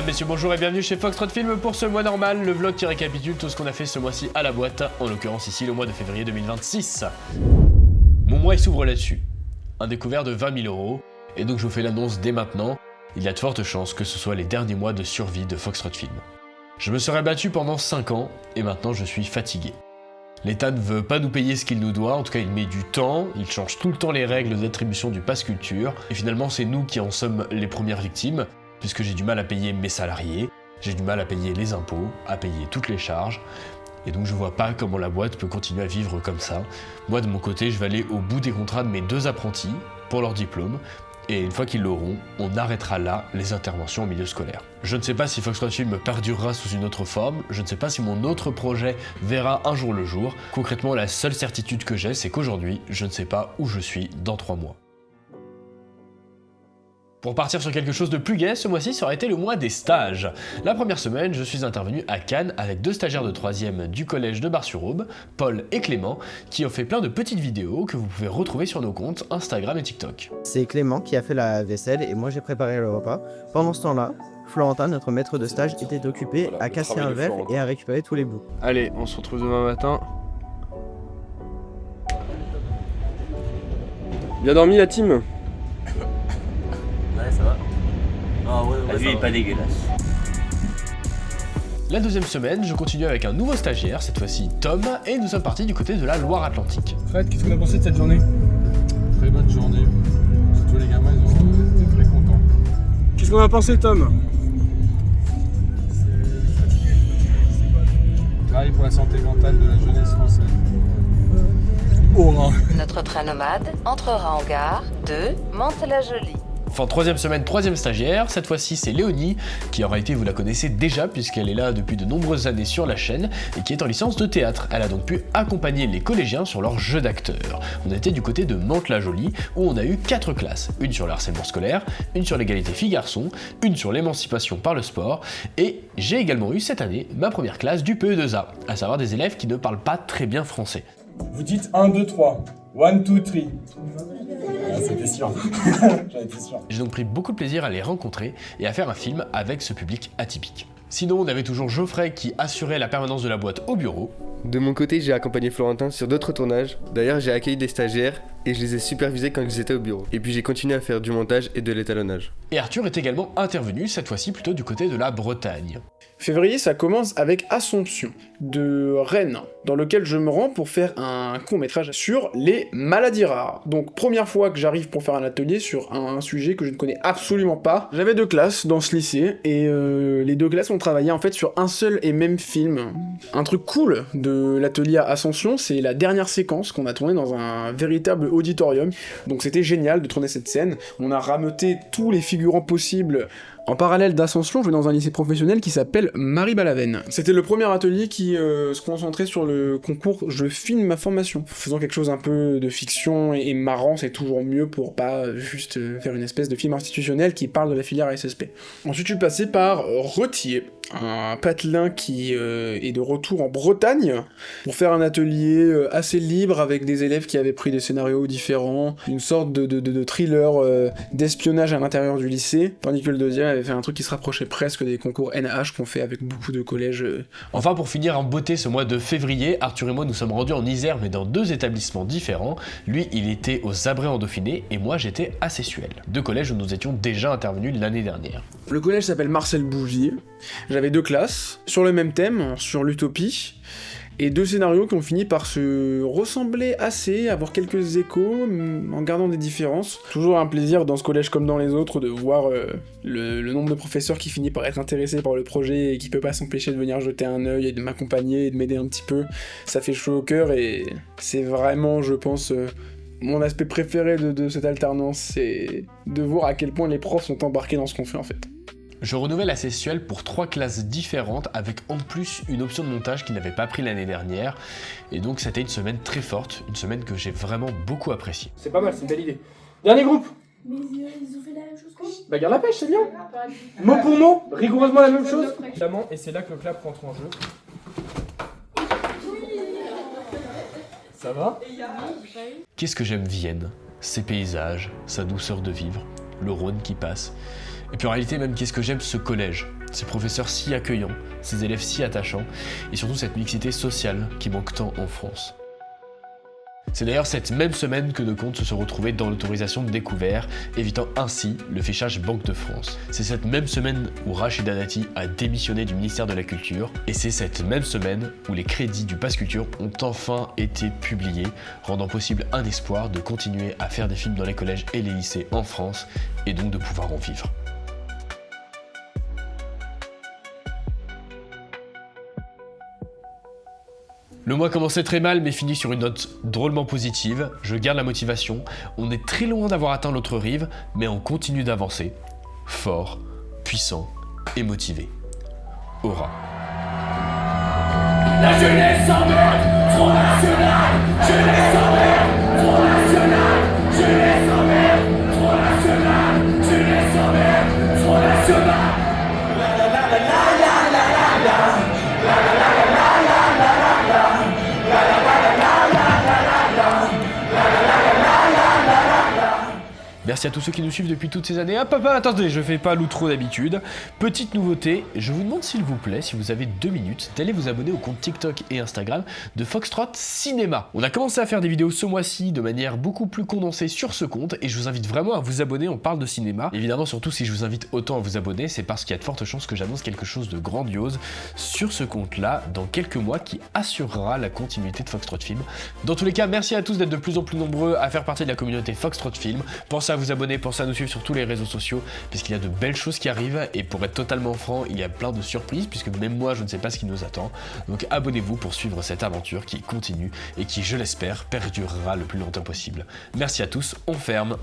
Mesdames, messieurs, bonjour et bienvenue chez Foxtrot Film pour ce mois normal, le vlog qui récapitule tout ce qu'on a fait ce mois-ci à la boîte, en l'occurrence ici le mois de février 2026. Mon mois il s'ouvre là-dessus, un découvert de 20 000 €, et donc je vous fais l'annonce dès maintenant, il y a de fortes chances que ce soit les derniers mois de survie de Foxtrot Film. Je me serais battu pendant 5 ans, et maintenant je suis fatigué. L'État ne veut pas nous payer ce qu'il nous doit, en tout cas il met du temps, il change tout le temps les règles d'attribution du pass culture, et finalement c'est nous qui en sommes les premières victimes, puisque j'ai du mal à payer mes salariés, j'ai du mal à payer les impôts, à payer toutes les charges, et donc je vois pas comment la boîte peut continuer à vivre comme ça. Moi de mon côté, je vais aller au bout des contrats de mes 2 apprentis, pour leur diplôme, et une fois qu'ils l'auront, on arrêtera là les interventions au milieu scolaire. Je ne sais pas si Foxtrot Film perdurera sous une autre forme, je ne sais pas si mon autre projet verra un jour le jour. Concrètement, la seule certitude que j'ai, c'est qu'aujourd'hui, je ne sais pas où je suis dans 3 mois. Pour partir sur quelque chose de plus gai, ce mois-ci, ça aurait été le mois des stages. La première semaine, je suis intervenu à Cannes avec 2 stagiaires de 3e du collège de Bar-sur-Aube, Paul et Clément, qui ont fait plein de petites vidéos que vous pouvez retrouver sur nos comptes Instagram et TikTok. C'est Clément qui a fait la vaisselle et moi j'ai préparé le repas. Pendant ce temps-là, Florentin, notre maître de stage, était occupé à casser un verre et à récupérer tous les bouts. Allez, on se retrouve demain matin. Bien dormi la team? Ouais, ça va. Ah ouais, la vue est pas dégueulasse. La deuxième semaine, je continue avec un nouveau stagiaire, cette fois-ci Tom, et nous sommes partis du côté de la Loire-Atlantique. Fred, qu'est-ce qu'on a pensé de cette journée? Très bonne journée. Surtout les gamins, ils ont été très contents. Qu'est-ce qu'on a pensé, Tom? Travail pour la santé mentale de la jeunesse française. Oh, hein. Notre train nomade entrera en gare de Mantes-la-Jolie. Enfin, 3e semaine, 3e stagiaire, cette fois-ci c'est Léonie, qui en réalité vous la connaissez déjà puisqu'elle est là depuis de nombreuses années sur la chaîne et qui est en licence de théâtre. Elle a donc pu accompagner les collégiens sur leur jeu d'acteur. On était du côté de Mantes-la-Jolie où on a eu 4 classes, une sur le harcèlement scolaire, une sur l'égalité filles-garçons, une sur l'émancipation par le sport, et j'ai également eu cette année ma première classe du PE2A, à savoir des élèves qui ne parlent pas très bien français. Vous dites 1, 2, 3. 1, 2, 3. Ah, c'était sûr. J'en étais sûr. J'ai donc pris beaucoup de plaisir à les rencontrer et à faire un film avec ce public atypique. Sinon, on avait toujours Geoffrey qui assurait la permanence de la boîte au bureau. De mon côté, j'ai accompagné Florentin sur d'autres tournages. D'ailleurs, j'ai accueilli des stagiaires et je les ai supervisés quand ils étaient au bureau. Et puis j'ai continué à faire du montage et de l'étalonnage. Et Arthur est également intervenu, cette fois-ci plutôt du côté de la Bretagne. Février, ça commence avec Assomption, de Rennes, dans lequel je me rends pour faire un court-métrage sur les maladies rares. Donc, première fois que j'arrive pour faire un atelier sur un sujet que je ne connais absolument pas. J'avais 2 classes dans ce lycée, et les 2 classes ont travaillé en fait sur un seul et même film. Un truc cool de l'atelier à Ascension, c'est la dernière séquence qu'on a tournée dans un véritable auditorium. Donc c'était génial de tourner cette scène. On a rameuté tous les figurants possibles. En parallèle d'Ascension, je vais dans un lycée professionnel qui s'appelle Marie-Balavenne. C'était le premier atelier qui se concentrait sur le concours Je filme ma formation. Faisant quelque chose un peu de fiction et marrant, c'est toujours mieux pour pas juste faire une espèce de film institutionnel qui parle de la filière SSP. Ensuite, je suis passé par Retier, un patelin qui est de retour en Bretagne pour faire un atelier assez libre avec des élèves qui avaient pris des scénarios différents, une sorte de thriller d'espionnage à l'intérieur du lycée, tandis que le deuxième avait fait un truc qui se rapprochait presque des concours NH qu'on fait avec beaucoup de collèges. Enfin, pour finir en beauté ce mois de février, Arthur et moi nous sommes rendus en Isère mais dans 2 établissements différents. Lui, il était aux Abrets en Dauphiné et moi j'étais à Sessuel, 2 collèges où nous étions déjà intervenus l'année dernière. Le collège s'appelle Marcel Bouvier. J'avais 2 classes sur le même thème, sur l'utopie, et 2 scénarios qui ont fini par se ressembler assez, avoir quelques échos, en gardant des différences. Toujours un plaisir dans ce collège comme dans les autres de voir le nombre de professeurs qui finit par être intéressés par le projet et qui peut pas s'empêcher de venir jeter un œil et de m'accompagner et de m'aider un petit peu. Ça fait chaud au cœur et c'est vraiment, je pense, mon aspect préféré de cette alternance, c'est de voir à quel point les profs sont embarqués dans ce qu'on fait en fait. Je renouvelle à Sessuel pour 3 classes différentes avec en plus une option de montage qu'ils n'avaient pas pris l'année dernière. Et donc c'était une semaine très forte, une semaine que j'ai vraiment beaucoup appréciée. C'est pas mal, c'est une belle idée. Dernier groupe. Mais ils ont fait la même chose qu'on Bah garde la pêche, c'est bien. Mot pour mot, rigoureusement la même chose. Évidemment, et c'est là que le clap rentre en jeu. Ça va? Qu'est-ce que j'aime Vienne, ses paysages, sa douceur de vivre, le Rhône qui passe. Et puis en réalité même qu'est-ce que j'aime ce collège. Ces professeurs si accueillants, ces élèves si attachants, et surtout cette mixité sociale qui manque tant en France. C'est d'ailleurs cette même semaine que Decomte se sont retrouvés dans l'autorisation de découvert, évitant ainsi le fichage Banque de France. C'est cette même semaine où Rachida Dati a démissionné du ministère de la Culture, et c'est cette même semaine où les crédits du Pass Culture ont enfin été publiés, rendant possible un espoir de continuer à faire des films dans les collèges et les lycées en France, et donc de pouvoir en vivre. Le mois commençait très mal mais finit sur une note drôlement positive, je garde la motivation, on est très loin d'avoir atteint l'autre rive, mais on continue d'avancer, fort, puissant et motivé. Aura. La jeunesse s'emmerde, Front National, jeunesse s'emmerde, Front National, jeunesse s'emmerde, Front National, jeunesse s'emmerde, Front National. Merci à tous ceux qui nous suivent depuis toutes ces années. Ah papa, attendez, je fais pas l'outro d'habitude. Petite nouveauté, je vous demande s'il vous plaît, si vous avez 2 minutes, d'aller vous abonner au compte TikTok et Instagram de Foxtrot Cinéma. On a commencé à faire des vidéos ce mois-ci de manière beaucoup plus condensée sur ce compte et je vous invite vraiment à vous abonner, on parle de cinéma. Évidemment, surtout si je vous invite autant à vous abonner, c'est parce qu'il y a de fortes chances que j'annonce quelque chose de grandiose sur ce compte-là dans quelques mois qui assurera la continuité de Foxtrot Film. Dans tous les cas, merci à tous d'être de plus en plus nombreux à faire partie de la communauté Foxtrot Film. Pensez à vous abonner, pensez à nous suivre sur tous les réseaux sociaux puisqu'il y a de belles choses qui arrivent et pour être totalement franc, il y a plein de surprises puisque même moi je ne sais pas ce qui nous attend. Donc abonnez-vous pour suivre cette aventure qui continue et qui, je l'espère, perdurera le plus longtemps possible. Merci à tous, on ferme.